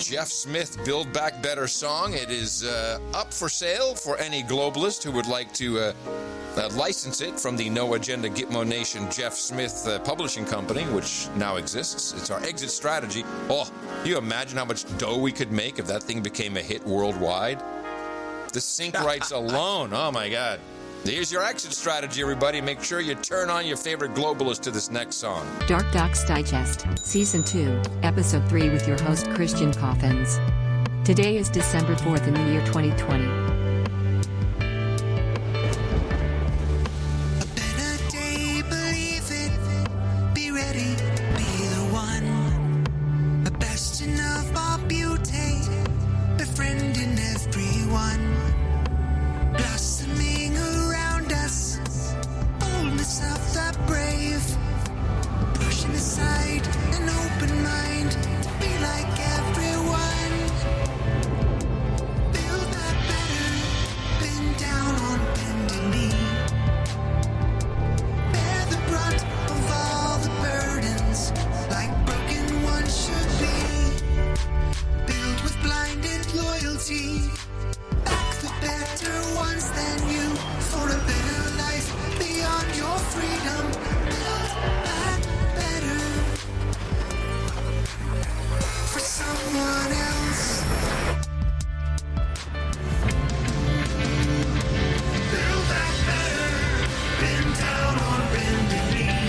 Jeff Smith Build Back Better song. It is up for sale for any globalist who would like to license it from the No Agenda Gitmo Nation Jeff Smith publishing company, which now exists. It's our exit strategy. Oh, you imagine how much dough we could make if that thing became a hit worldwide? The sync rights alone, oh my God. Here's your exit strategy, everybody. Make sure you turn on your favorite globalist to this next song. DarkDox Digest, Season 2, Episode 3 with your host Christian Coffins. Today is December 4th in the year 2020. A better day, believe it, be ready, be the one. A bastion of our beauty, befriending everyone. Blossoming around us, boldness of the brave, pushing aside an open mind to be like everyone. Build that better, bend down on bended knee. Bear the brunt of all the burdens, like broken ones should be. Build with blinded loyalty. Better ones than you, for a better life beyond your freedom. Build back better for someone else. Build back better, bend down on bended knee.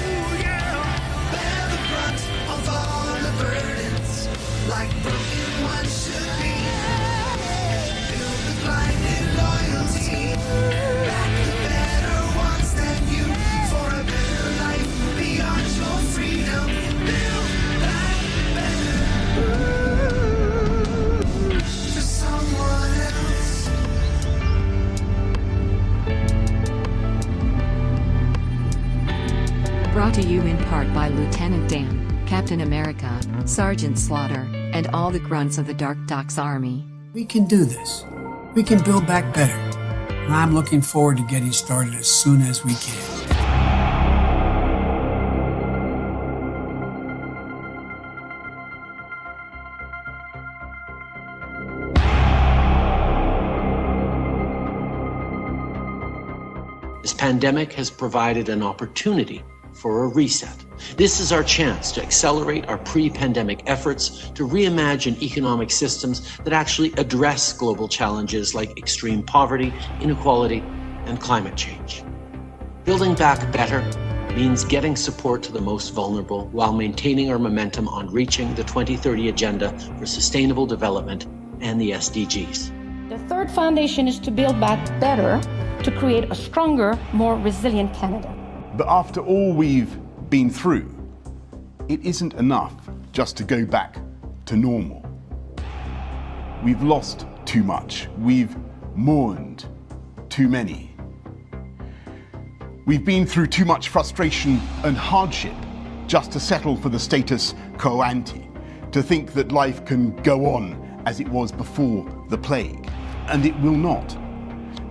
Ooh, yeah. Bear the brunt of all the burdens, like broken ones should be. Blinded loyalty, back the better ones than you, for a better life beyond your freedom. Build back better for someone else. Brought to you in part by Lieutenant Dan, Captain America, Sergeant Slaughter, and all the grunts of the DarkDox Army. We can do this. We can build back better. And I'm looking forward to getting started as soon as we can. This pandemic has provided an opportunity for a reset. This is our chance to accelerate our pre-pandemic efforts to reimagine economic systems that actually address global challenges like extreme poverty, inequality, and climate change. Building back better means getting support to the most vulnerable while maintaining our momentum on reaching the 2030 Agenda for Sustainable Development and the SDGs. The third foundation is to build back better to create a stronger, more resilient Canada. But after all we've been through, it isn't enough just to go back to normal. We've lost too much. We've mourned too many. We've been through too much frustration and hardship just to settle for the status quo ante, to think that life can go on as it was before the plague. And it will not,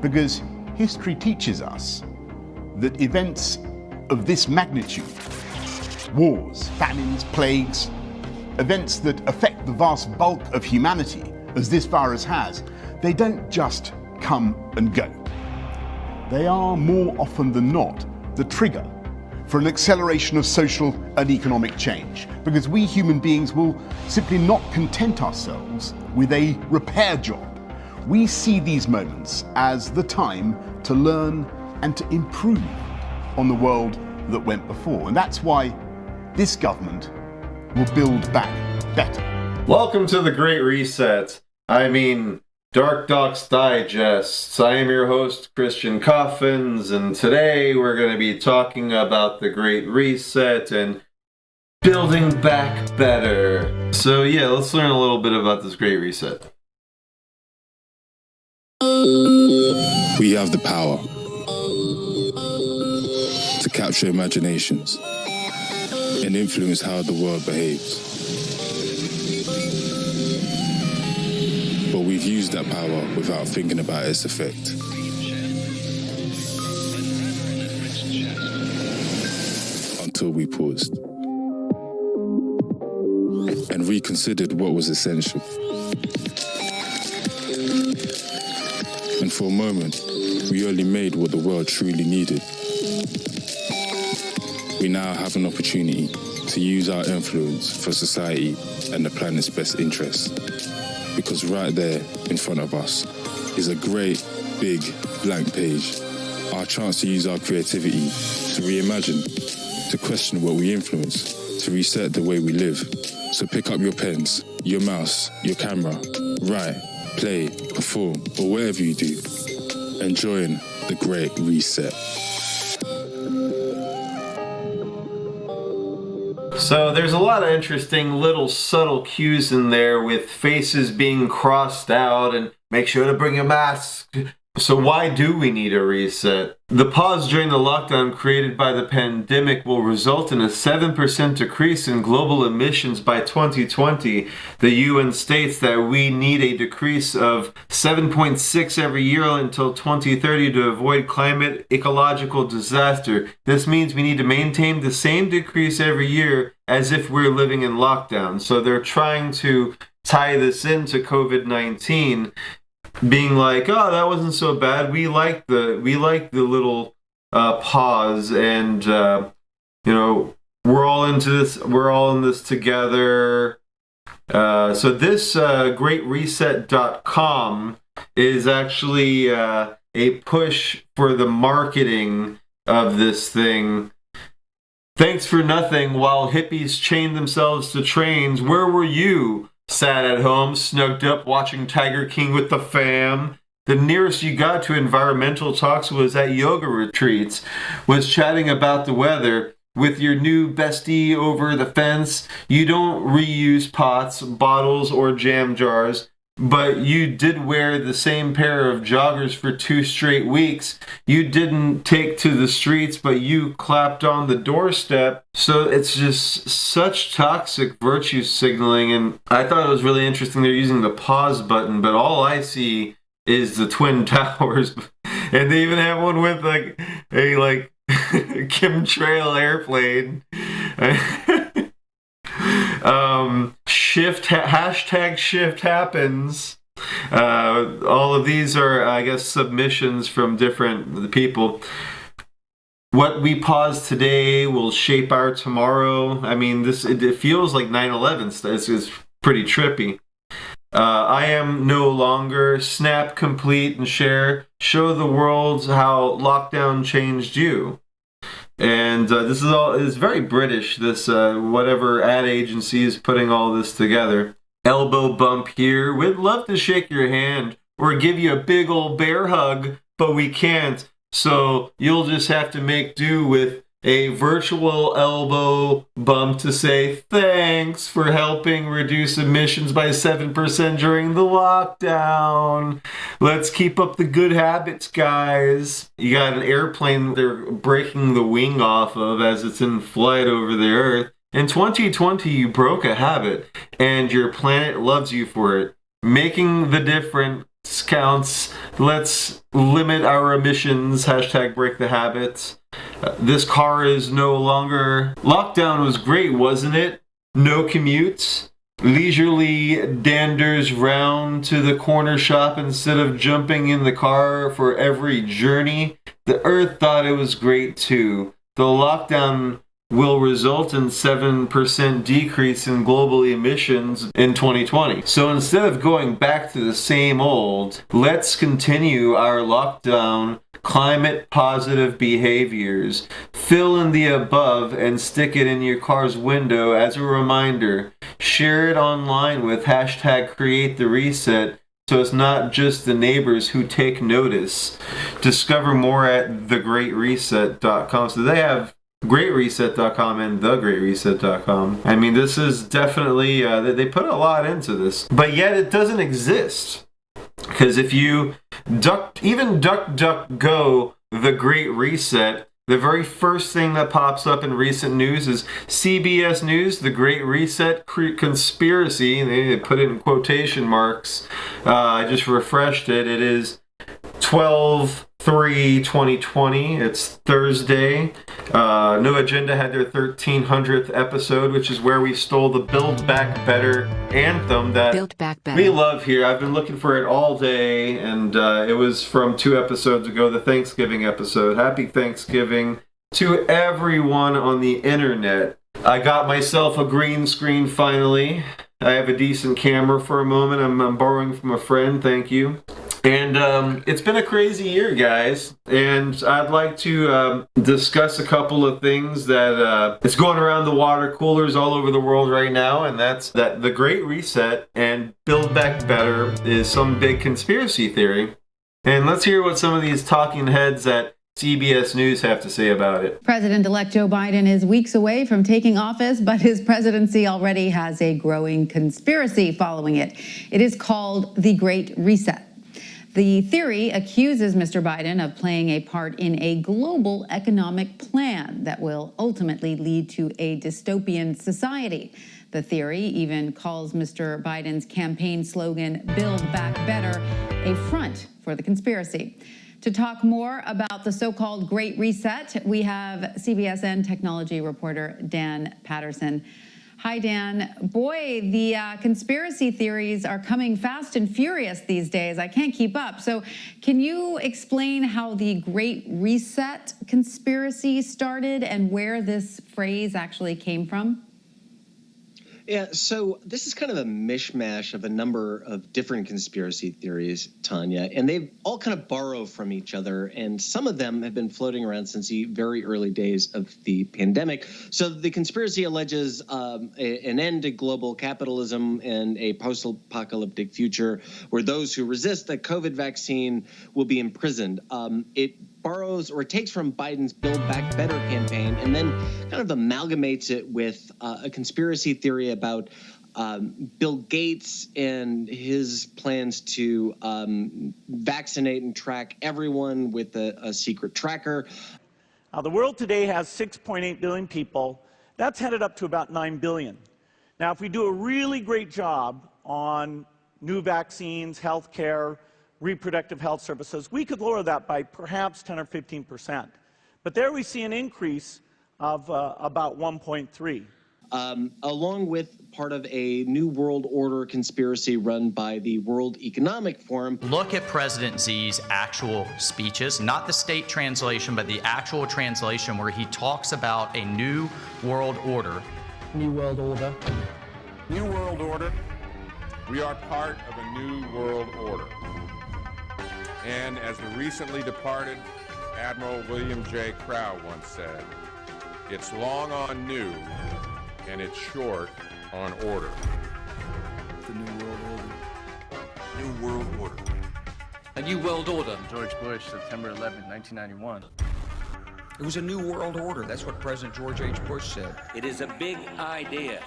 because history teaches us that events of this magnitude, wars, famines, plagues, events that affect the vast bulk of humanity, as this virus has, they don't just come and go. They are more often than not the trigger for an acceleration of social and economic change, because we human beings will simply not content ourselves with a repair job. We see these moments as the time to learn and to improve on the world that went before. And that's why this government will build back better. Welcome to the Great Reset. DarkDox Digest. I am your host, Christian Coffins, and today we're going to be talking about the Great Reset and building back better. So yeah, let's learn a little bit about this Great Reset. We have the power to capture imaginations and influence how the world behaves. But we've used that power without thinking about its effect. Until we paused and reconsidered what was essential. And for a moment, we only made what the world truly needed. We now have an opportunity to use our influence for society and the planet's best interests. Because right there in front of us is a great, big, blank page. Our chance to use our creativity to reimagine, to question what we influence, to reset the way we live. So pick up your pens, your mouse, your camera, write, play, perform, or whatever you do, and join the Great Reset. So there's a lot of interesting little subtle cues in there with faces being crossed out and make sure to bring a mask. So why do we need a reset? The pause during the lockdown created by the pandemic will result in a 7% decrease in global emissions by 2020. The UN states that we need a decrease of 7.6 every year until 2030 to avoid climate ecological disaster. This means we need to maintain the same decrease every year as if we're living in lockdown. So they're trying to tie this into COVID-19. Being like, oh, that wasn't so bad. We like the little pause, and we're all into this. We're all in this together. So this greatreset.com is actually a push for the marketing of this thing. Thanks for nothing. While hippies chained themselves to trains, where were you? Sat at home, snugged up, watching Tiger King with the fam. The nearest you got to environmental talks was at yoga retreats, was chatting about the weather with your new bestie over the fence. You don't reuse pots, bottles, or jam jars, but you did wear the same pair of joggers for 2 straight weeks. You didn't take to the streets, but you clapped on the doorstep. So it's just such toxic virtue signaling, and I thought it was really interesting they're using the pause button, but all I see is the Twin Towers, and they even have one with a chemtrail airplane. Hashtag shift happens. All of these are, I guess, submissions from different people. What we pause today will shape our tomorrow. I mean, it feels like 9/11. It's pretty trippy. I am no longer. Snap, complete, and share. Show the world how lockdown changed you. And this is very British, this whatever ad agency is putting all this together. Elbow bump here. We'd love to shake your hand or give you a big old bear hug, but we can't. So you'll just have to make do with a virtual elbow bump to say thanks for helping reduce emissions by 7% during the lockdown. Let's keep up the good habits, guys. You got an airplane they're breaking the wing off of as it's in flight over the earth. In 2020, you broke a habit, and your planet loves you for it. Making the difference counts. Let's limit our emissions. Hashtag break the habits. This car is no longer... Lockdown was great, wasn't it? No commutes. Leisurely danders round to the corner shop instead of jumping in the car for every journey. The Earth thought it was great too. The lockdown will result in 7% decrease in global emissions in 2020. So instead of going back to the same old, let's continue our lockdown climate positive behaviors. Fill in the above and stick it in your car's window as a reminder. Share it online with hashtag create the reset so it's not just the neighbors who take notice. Discover more at thegreatreset.com. So they have greatreset.com and thegreatreset.com. I mean, this is definitely, they put a lot into this, but yet it doesn't exist. Because if you DuckDuckGo the Great Reset, the very first thing that pops up in recent news is CBS News, the Great Reset conspiracy. They put it in quotation marks. I just refreshed it. It is 12 2020. It's Thursday. No Agenda had their 1300th episode, which is where we stole the Build Back Better anthem that Build Back Better. we love here. I've been looking for it all day, and it was from 2 episodes ago, the Thanksgiving episode. Happy Thanksgiving to everyone on the internet. I got myself a green screen finally. I have a decent camera for a moment. I'm borrowing from a friend, thank you. And it's been a crazy year, guys. And I'd like to discuss a couple of things that it's going around the water coolers all over the world right now. And that's that the Great Reset and Build Back Better is some big conspiracy theory. And let's hear what some of these talking heads at CBS News have to say about it. President-elect Joe Biden is weeks away from taking office, but his presidency already has a growing conspiracy following it. It is called the Great Reset. The theory accuses Mr. Biden of playing a part in a global economic plan that will ultimately lead to a dystopian society. The theory even calls Mr. Biden's campaign slogan, Build Back Better, a front for the conspiracy. To talk more about the so-called Great Reset, we have CBSN technology reporter Dan Patterson. Hi, Dan. Boy, the conspiracy theories are coming fast and furious these days. I can't keep up. So can you explain how the Great Reset conspiracy started and where this phrase actually came from? Yeah, so this is kind of a mishmash of a number of different conspiracy theories, Tanya, and they've all kind of borrow from each other, and some of them have been floating around since the very early days of the pandemic. So the conspiracy alleges an end to global capitalism and a post-apocalyptic future where those who resist the COVID vaccine will be imprisoned. It borrows or takes from Biden's Build Back Better campaign and then kind of amalgamates it with a conspiracy theory about Bill Gates and his plans to vaccinate and track everyone with a secret tracker. The world today has 6.8 billion people. That's headed up to about 9 billion. Now, if we do a really great job on new vaccines, healthcare, reproductive health services, we could lower that by perhaps 10 or 15%. But there we see an increase of about 1.3. Along with part of a New World Order conspiracy run by the World Economic Forum. Look at President Xi's actual speeches, not the state translation, but the actual translation where he talks about a new world order. New world order. New world order. We are part of a new world order. And as the recently departed Admiral William J. Crow once said, it's long on new and it's short on order. The New World Order. New world order. A new world order. George Bush, September 11, 1991. It was a new world order. That's what President George H. Bush said. It is a big idea.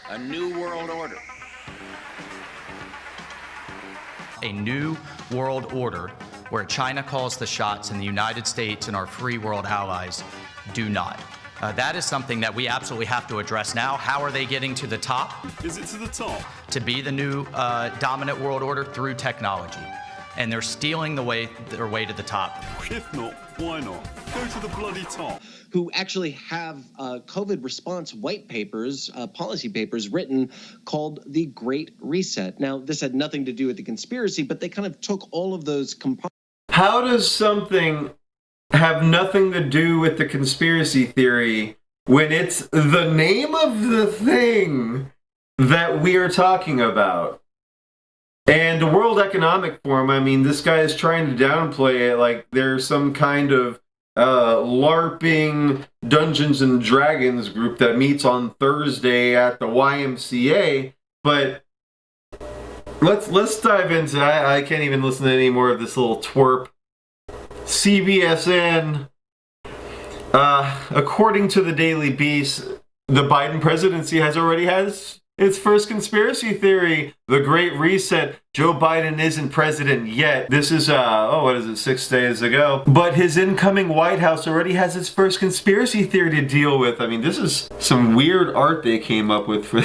A new world order. A new world order where China calls the shots and the United States and our free world allies do not. That is something that we absolutely have to address now. How are they getting to the top? Is it to the top? To be the new dominant world order through technology. And they're stealing their way to the top. If not, why not? Go to the bloody top. Who actually have COVID response white papers, policy papers written called the Great Reset. Now, this had nothing to do with the conspiracy, but they kind of took all of those components. How does something have nothing to do with the conspiracy theory when it's the name of the thing that we are talking about? And the World Economic Forum, I mean, this guy is trying to downplay it like there's some kind of LARPing Dungeons and Dragons group that meets on Thursday at the YMCA. But let's dive into it. I can't even listen to any more of this little twerp. CBSN, according to the Daily Beast, the Biden presidency has already had its first conspiracy theory, the Great Reset. Joe Biden isn't president yet. This is, 6 days ago. But his incoming White House already has its first conspiracy theory to deal with. I mean, this is some weird art they came up with for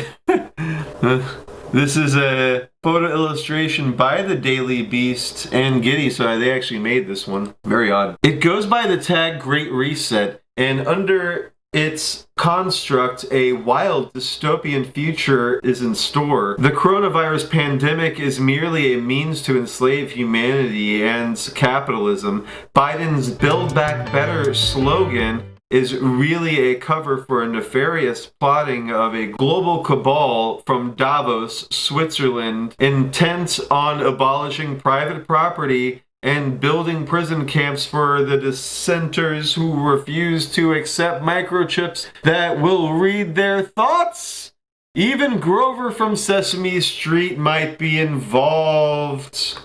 This is a photo illustration by the Daily Beast and Getty, so they actually made this one. Very odd. It goes by the tag Great Reset, and under its construct, a wild dystopian future is in store. The coronavirus pandemic is merely a means to enslave humanity and capitalism. Biden's Build Back Better slogan is really a cover for a nefarious plotting of a global cabal from Davos, Switzerland, intent on abolishing private property and building prison camps for the dissenters who refuse to accept microchips that will read their thoughts. Even Grover from Sesame Street might be involved.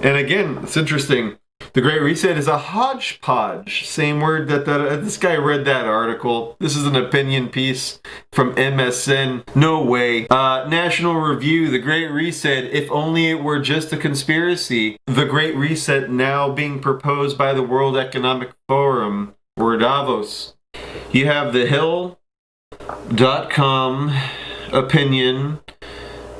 And again, it's interesting. The Great Reset is a hodgepodge. Same word that this guy read that article. This is an opinion piece from MSN. No way. National Review, The Great Reset, if only it were just a conspiracy. The Great Reset now being proposed by the World Economic Forum, or Davos. You have the Hill.com opinion.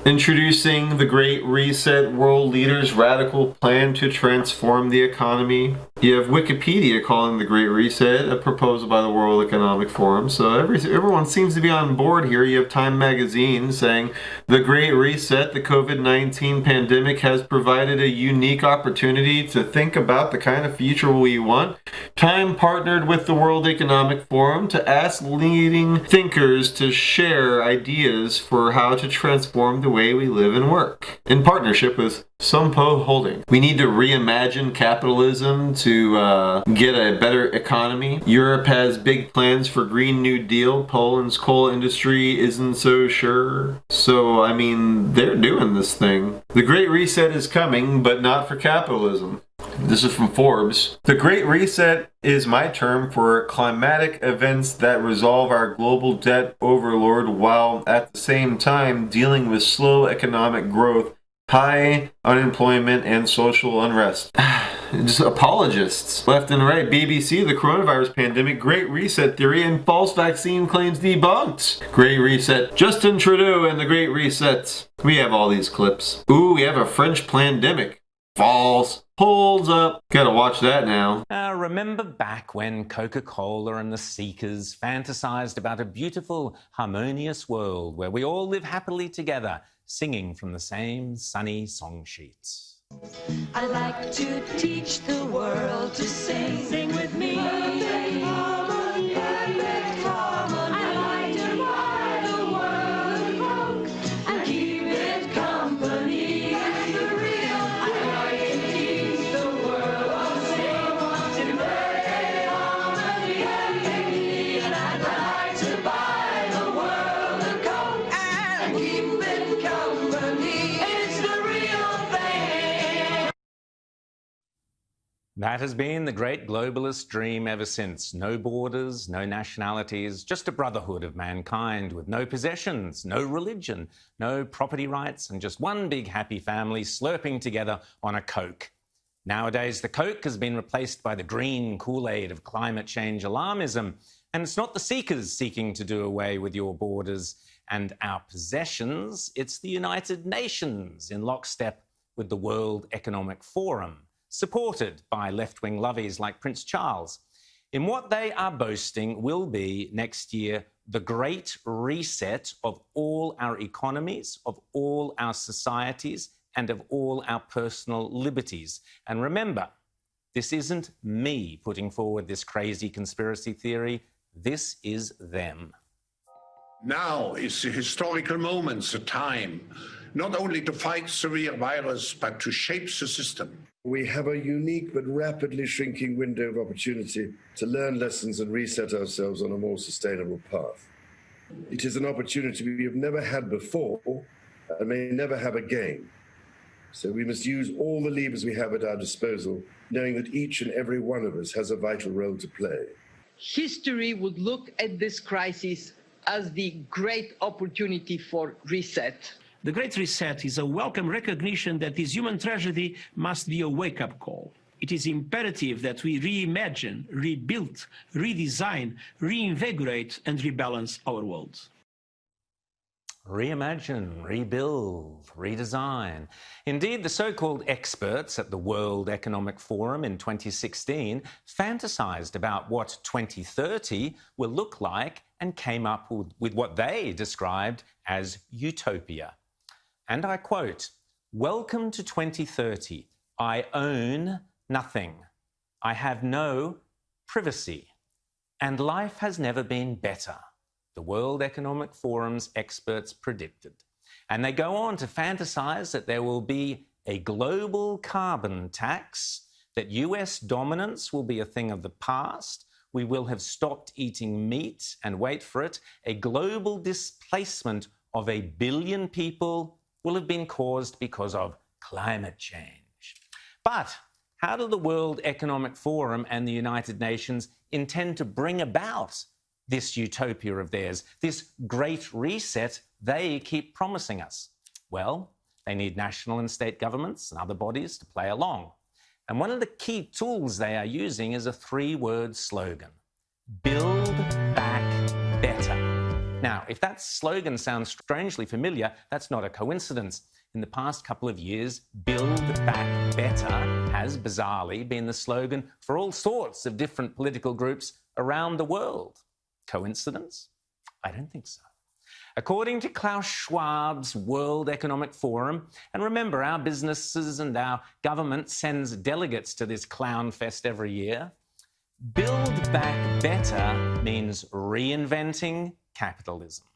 Introducing the Great Reset, world leaders' radical plan to transform the economy. You have Wikipedia calling the Great Reset a proposal by the World Economic Forum. So everyone seems to be on board here. You have Time Magazine saying the Great Reset, the COVID-19 pandemic has provided a unique opportunity to think about the kind of future we want. Time partnered with the World Economic Forum to ask leading thinkers to share ideas for how to transform the way we live and work. In partnership with Sumpo Holding. We need to reimagine capitalism to get a better economy. Europe has big plans for Green New Deal. Poland's coal industry isn't so sure. So, I mean, they're doing this thing. The Great Reset is coming, but not for capitalism. This is from Forbes. The Great Reset is my term for climatic events that resolve our global debt overload while at the same time dealing with slow economic growth, high unemployment, and social unrest. Just apologists left and right. BBC, the coronavirus pandemic, Great Reset theory, and false vaccine claims debunked. Great Reset, Justin Trudeau and the Great Reset. We have all these clips. Ooh, we have a French plandemic. False. Holds up. Gotta watch that now. Remember back when Coca-Cola and the Seekers fantasized about a beautiful, harmonious world where we all live happily together, singing from the same sunny song sheets. I like to teach the world to sing. Sing with me. Perfect harmony. Perfect harmony. I like to buy the world a Coke and keep it company. That's the real. I like to teach the world to sing. In perfect harmony. Perfectly. And I'd like to buy the world a Coke and keep it company. It's the real thing. That has been the great globalist dream ever since. No borders, no nationalities, just a brotherhood of mankind with no possessions, no religion, no property rights, and just one big happy family slurping together on a Coke. Nowadays, the Coke has been replaced by the green Kool-Aid of climate change alarmism, and it's not the Seekers seeking to do away with your borders and our possessions, it's the United Nations in lockstep with the World Economic Forum, supported by left-wing lovies like Prince Charles, in what they are boasting will be next year the great reset of all our economies, of all our societies, and of all our personal liberties. And remember, this isn't me putting forward this crazy conspiracy theory. This is them. Now is a historical moment, a time, not only to fight severe virus, but to shape the system. We have a unique but rapidly shrinking window of opportunity to learn lessons and reset ourselves on a more sustainable path. It is an opportunity we have never had before and may never have again. So we must use all the levers we have at our disposal, knowing that each and every one of us has a vital role to play. History would look at this crisis as the great opportunity for reset. The Great Reset is a welcome recognition that this human tragedy must be a wake-up call. It is imperative that we reimagine, rebuild, redesign, reinvigorate, and rebalance our world. reimagine, rebuild, redesign. Indeed, the so-called experts at the World Economic Forum in 2016 fantasized about what 2030 will look like and came up with what they described as utopia. And I quote, "Welcome to 2030. I own nothing. I have no privacy. And life has never been better," the World Economic Forum's experts predicted. And they go on to fantasize that there will be a global carbon tax, that US dominance will be a thing of the past, we will have stopped eating meat, and wait for it, a global displacement of 1 billion people will have been caused because of climate change. But how do the World Economic Forum and the United Nations intend to bring about this utopia of theirs, this great reset they keep promising us? Well, they need national and state governments and other bodies to play along. And one of the key tools they are using is a 3-word slogan: build back better. Now, if that slogan sounds strangely familiar, that's not a coincidence. In the past couple of years, build back better has bizarrely been the slogan for all sorts of different political groups around the world. Coincidence? I don't think so. According to Klaus Schwab's World Economic Forum, and remember, our businesses and our government sends delegates to this clown fest every year, build back better means reinventing capitalism.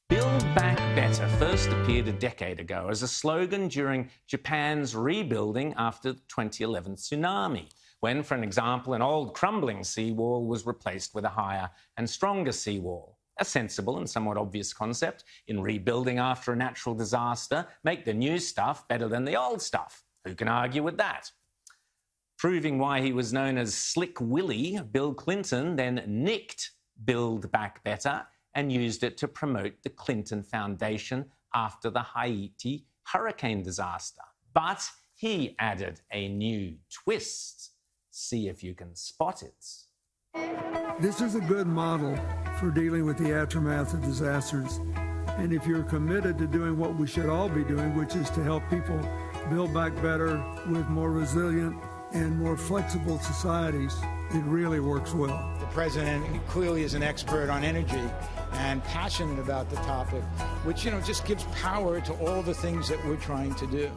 Build back better first appeared a decade ago as a slogan during Japan's rebuilding after the 2011 tsunami, when, for an example, an old crumbling seawall was replaced with a higher and stronger seawall. A sensible and somewhat obvious concept in rebuilding after a natural disaster: make the new stuff better than the old stuff. Who can argue with that? Proving why he was known as Slick Willie, Bill Clinton then nicked Build Back Better and used it to promote the Clinton Foundation after the Haiti hurricane disaster. But he added a new twist. See if you can spot it. This is a good model for dealing with the aftermath of disasters. And if you're committed to doing what we should all be doing, which is to help people build back better with more resilient and more flexible societies, it really works well. The president clearly is an expert on energy and passionate about the topic, which, just gives power to all the things that we're trying to do.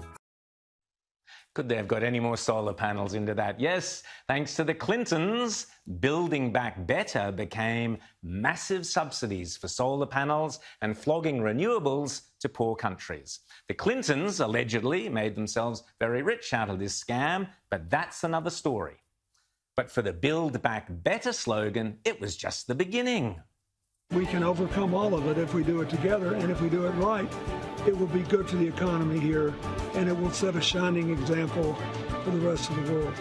Could they have got any more solar panels into that? Yes, thanks to the Clintons, Building Back Better became massive subsidies for solar panels and flogging renewables to poor countries. The Clintons allegedly made themselves very rich out of this scam, but that's another story. But for the Build Back Better slogan, it was just the beginning. We can overcome all of it if we do it together, and if we do it right, it will be good for the economy here, and it will set a shining example for the rest of the world.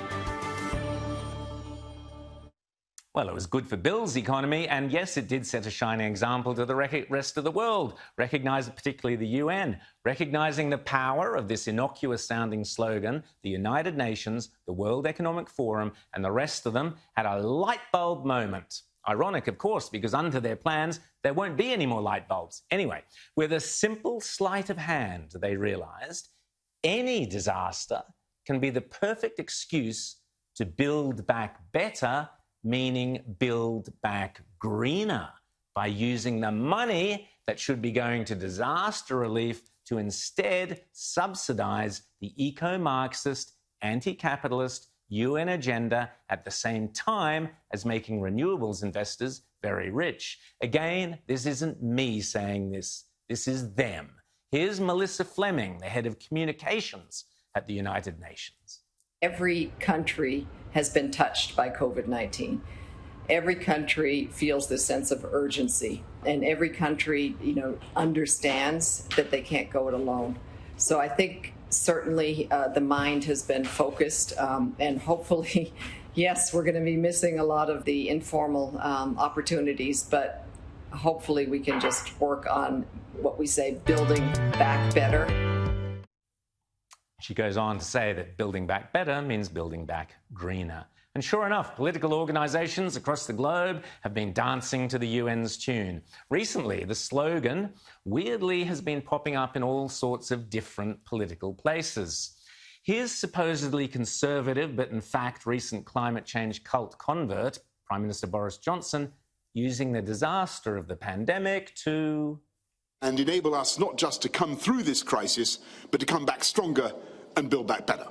Well, it was good for Bill's economy, and yes, it did set a shining example to the rest of the world, particularly the UN, recognising the power of this innocuous-sounding slogan. The United Nations, the World Economic Forum, and the rest of them had a light bulb moment. Ironic, of course, because under their plans, there won't be any more light bulbs. Anyway, with a simple sleight of hand, they realised any disaster can be the perfect excuse to build back better, meaning build back greener, by using the money that should be going to disaster relief to instead subsidise the eco-Marxist, anti-capitalist UN agenda at the same time as making renewables investors very rich. Again, this isn't me saying this. This is them. Here's Melissa Fleming, the head of communications at the United Nations. Every country has been touched by COVID-19. Every country feels this sense of urgency, and every country, understands that they can't go it alone. So I think certainly the mind has been focused, and hopefully, yes, we're going to be missing a lot of the informal opportunities, but hopefully we can just work on what we say, building back better. She goes on to say that building back better means building back greener. And sure enough, political organisations across the globe have been dancing to the UN's tune. Recently, the slogan, weirdly, has been popping up in all sorts of different political places. Here's supposedly conservative, but in fact recent climate change cult convert, Prime Minister Boris Johnson, using the disaster of the pandemic to... and enable us not just to come through this crisis, but to come back stronger and build back better.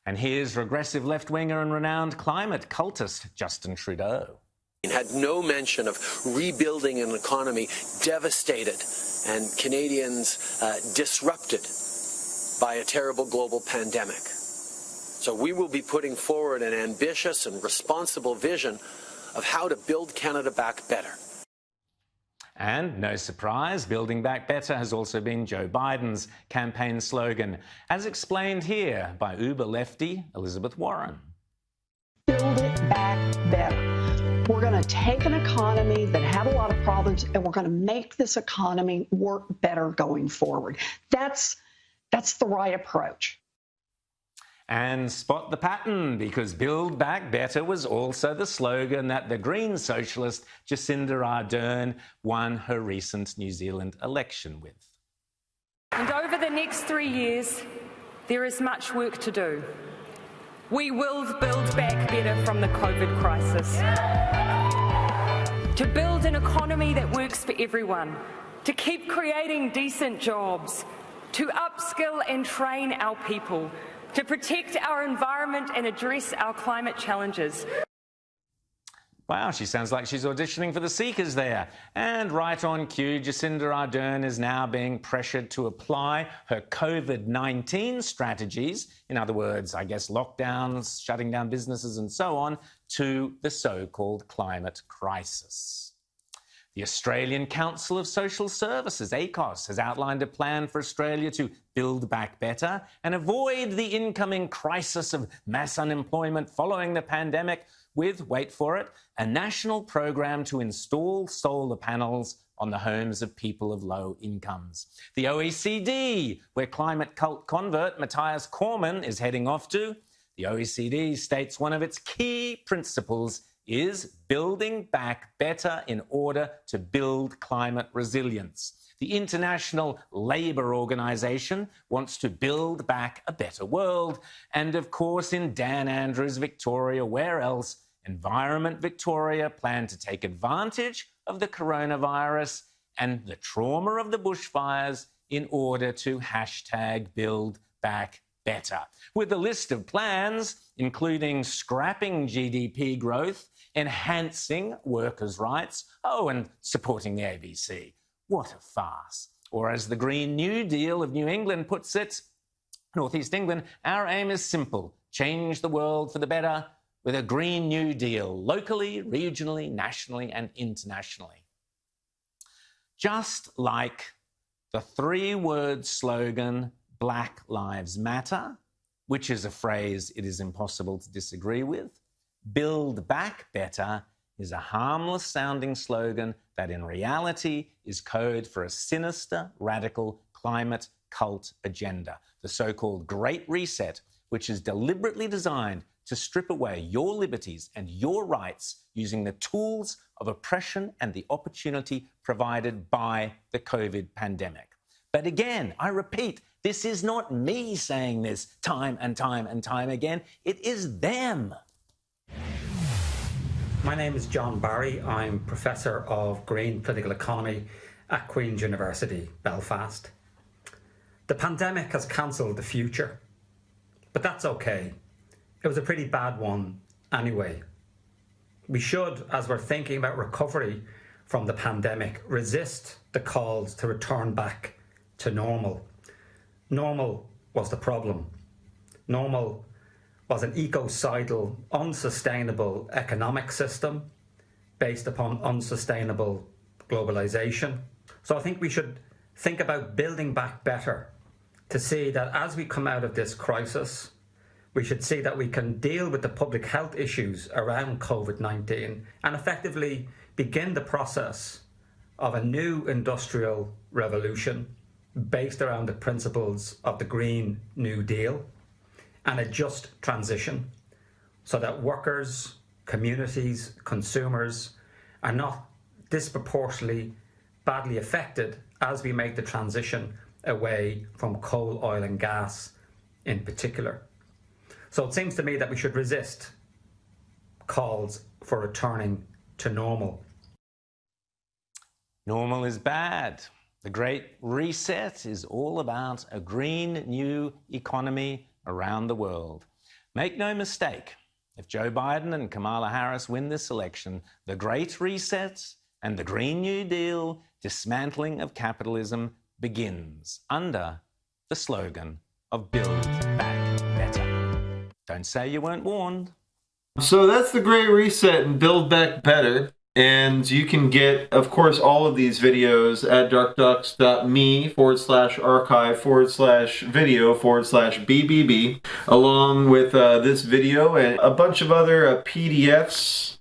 And here's regressive left-winger and renowned climate cultist Justin Trudeau. It had no mention of rebuilding an economy devastated and Canadians disrupted by a terrible global pandemic. So we will be putting forward an ambitious and responsible vision of how to build Canada back better. And no surprise, building back better has also been Joe Biden's campaign slogan, as explained here by Uber lefty Elizabeth Warren. Build it back better. We're going to take an economy that had a lot of problems and we're going to make this economy work better going forward. That's the right approach. And spot the pattern, because Build Back Better was also the slogan that the Green socialist Jacinda Ardern won her recent New Zealand election with. And over the next 3 years, there is much work to do. We will build back better from the COVID crisis. To build an economy that works for everyone, to keep creating decent jobs, to upskill and train our people, to protect our environment and address our climate challenges. Wow, she sounds like she's auditioning for the Seekers there. And right on cue, Jacinda Ardern is now being pressured to apply her COVID-19 strategies, in other words, I guess lockdowns, shutting down businesses and so on, to the so-called climate crisis. The Australian Council of Social Services, ACOS, has outlined a plan for Australia to build back better and avoid the incoming crisis of mass unemployment following the pandemic with, wait for it, a national program to install solar panels on the homes of people of low incomes. The OECD, where climate cult convert Matthias Cormann is heading off to, the OECD states one of its key principles is building back better in order to build climate resilience. The International Labour Organization wants to build back a better world. And of course, in Dan Andrews' Victoria, where else, Environment Victoria plan to take advantage of the coronavirus and the trauma of the bushfires in order to hashtag build back better, with a list of plans including scrapping GDP growth, enhancing workers' rights, and supporting the ABC. What a farce. Or as the Green New Deal of New England puts it, North East England, our aim is simple: change the world for the better with a Green New Deal, locally, regionally, nationally and internationally. Just like the three-word slogan, Black Lives Matter, which is a phrase it is impossible to disagree with, Build Back Better is a harmless-sounding slogan that in reality is code for a sinister, radical climate cult agenda, the so-called Great Reset, which is deliberately designed to strip away your liberties and your rights using the tools of oppression and the opportunity provided by the COVID pandemic. But again, I repeat, this is not me saying this time and time and time again. It is them. My name is John Barry. I'm Professor of Green Political Economy at Queen's University, Belfast. The pandemic has cancelled the future, but that's okay. It was a pretty bad one anyway. We should, as we're thinking about recovery from the pandemic, resist the calls to return back to normal. Normal was the problem. Normal was an ecocidal, unsustainable economic system based upon unsustainable globalization. So I think we should think about building back better to see that as we come out of this crisis, we should see that we can deal with the public health issues around COVID-19 and effectively begin the process of a new industrial revolution based around the principles of the Green New Deal and a just transition so that workers, communities, consumers are not disproportionately badly affected as we make the transition away from coal, oil and gas in particular. So it seems to me that we should resist calls for returning to normal. Normal is bad. The Great Reset is all about a green new economy around the world. Make no mistake, if Joe Biden and Kamala Harris win this election, the Great Reset and the Green New Deal dismantling of capitalism begins under the slogan of Build Back Better. Don't say you weren't warned. So that's the Great Reset and Build Back Better. And you can get, of course, all of these videos at darkdox.me/archive/video/BBB, along with this video and a bunch of other PDFs.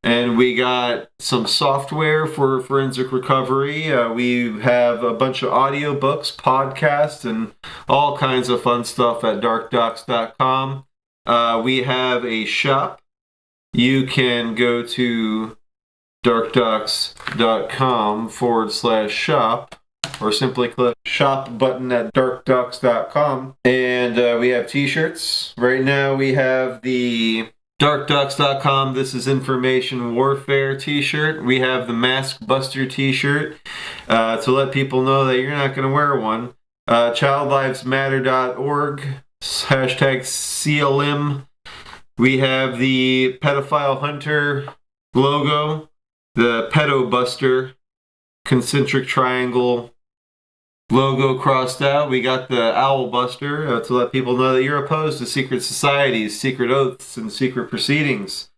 And we got some software for forensic recovery. We have a bunch of audiobooks, podcasts, and all kinds of fun stuff at darkdox.com. We have a shop. You can go to darkdox.com/shop or simply click shop button at darkdox.com. And we have t-shirts. Right now we have the darkdox.com This is Information Warfare t-shirt. We have the Mask Buster t-shirt to let people know that you're not going to wear one. childlivesmatter.org #CLM. We have the Pedophile Hunter logo, the Pedo Buster concentric triangle logo crossed out. We got the Owl Buster to let people know that you're opposed to secret societies, secret oaths, and secret proceedings.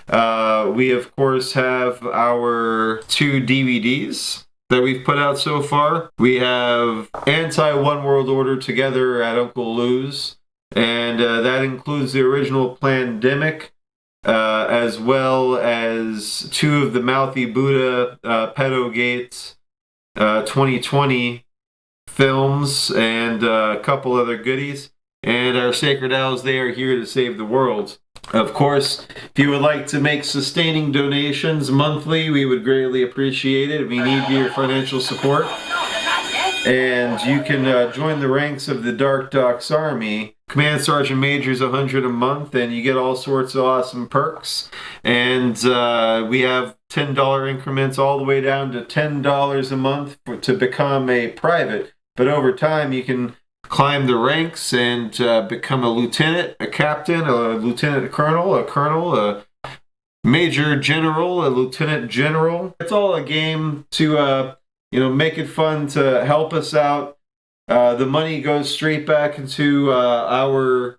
We, of course, have our 2 DVDs that we've put out so far. We have Anti-One World Order Together at Uncle Lou's, and that includes the original Plandemic, as well as 2 of the Mouthy Buddha Pedogate 2020 films and a couple other goodies. And our Sacred Owls, they are here to save the world. Of course, if you would like to make sustaining donations monthly, we would greatly appreciate it. We need your financial support. And you can join the ranks of the DarkDox Army. Command Sergeant Major is $100 a month, and you get all sorts of awesome perks. And we have $10 increments all the way down to $10 a month to become a private. But over time, you can climb the ranks and become a lieutenant, a captain, a lieutenant colonel, a major general, a lieutenant general. It's all a game to make it fun to help us out. The money goes straight back into our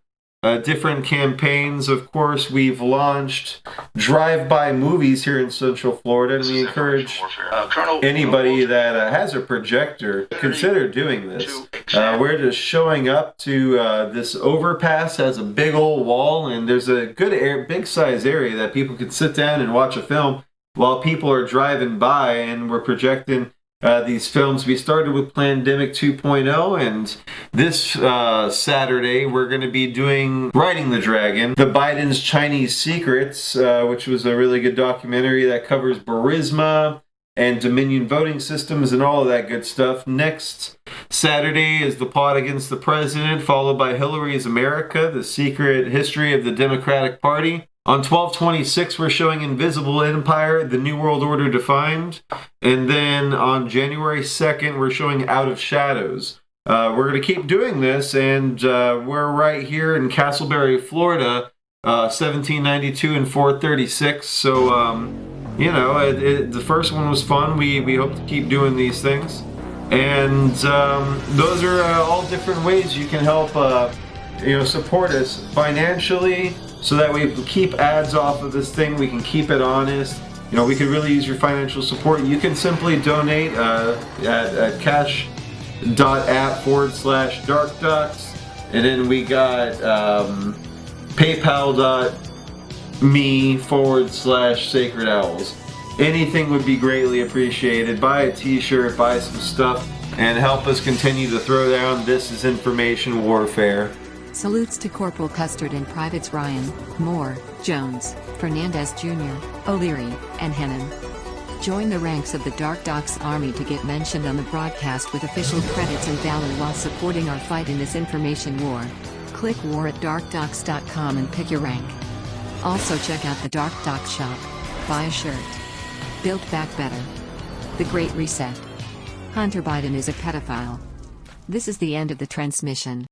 different campaigns. Of course, we've launched drive-by movies here in Central Florida, and we encourage anybody that has a projector to consider doing this. We're just showing up to this overpass, has a big old wall, and there's a good big size area that people can sit down and watch a film while people are driving by, and we're projecting these films. We started with Plandemic 2.0, and this Saturday we're going to be doing Riding the Dragon, The Biden's Chinese Secrets, which was a really good documentary that covers Burisma and Dominion voting systems and all of that good stuff. Next Saturday is The Plot Against the President, followed by Hillary's America, The Secret History of the Democratic Party. On 12/26, we're showing Invisible Empire, The New World Order Defined. And then on January 2nd, we're showing Out of Shadows. We're going to keep doing this, and we're right here in Castleberry, Florida, 1792 and 436. So, the first one was fun. We hope to keep doing these things. And those are all different ways you can help support us financially, so that we can keep ads off of this thing, we can keep it honest. We could really use your financial support. You can simply donate at cash.app/DarkDox. And then we got paypal.me/Sacred Owls. Anything would be greatly appreciated. Buy a t-shirt, buy some stuff. and help us continue to throw down this is information warfare. Salutes to Corporal Custard and Privates Ryan, Moore, Jones, Fernandez Jr., O'Leary, and Hennon. Join the ranks of the DarkDox Army to get mentioned on the broadcast with official credits and valor while supporting our fight in this information war. Click war at darkdox.com and pick your rank. Also check out the DarkDox shop. Buy a shirt. Build Back Better. The Great Reset. Hunter Biden is a pedophile. This is the end of the transmission.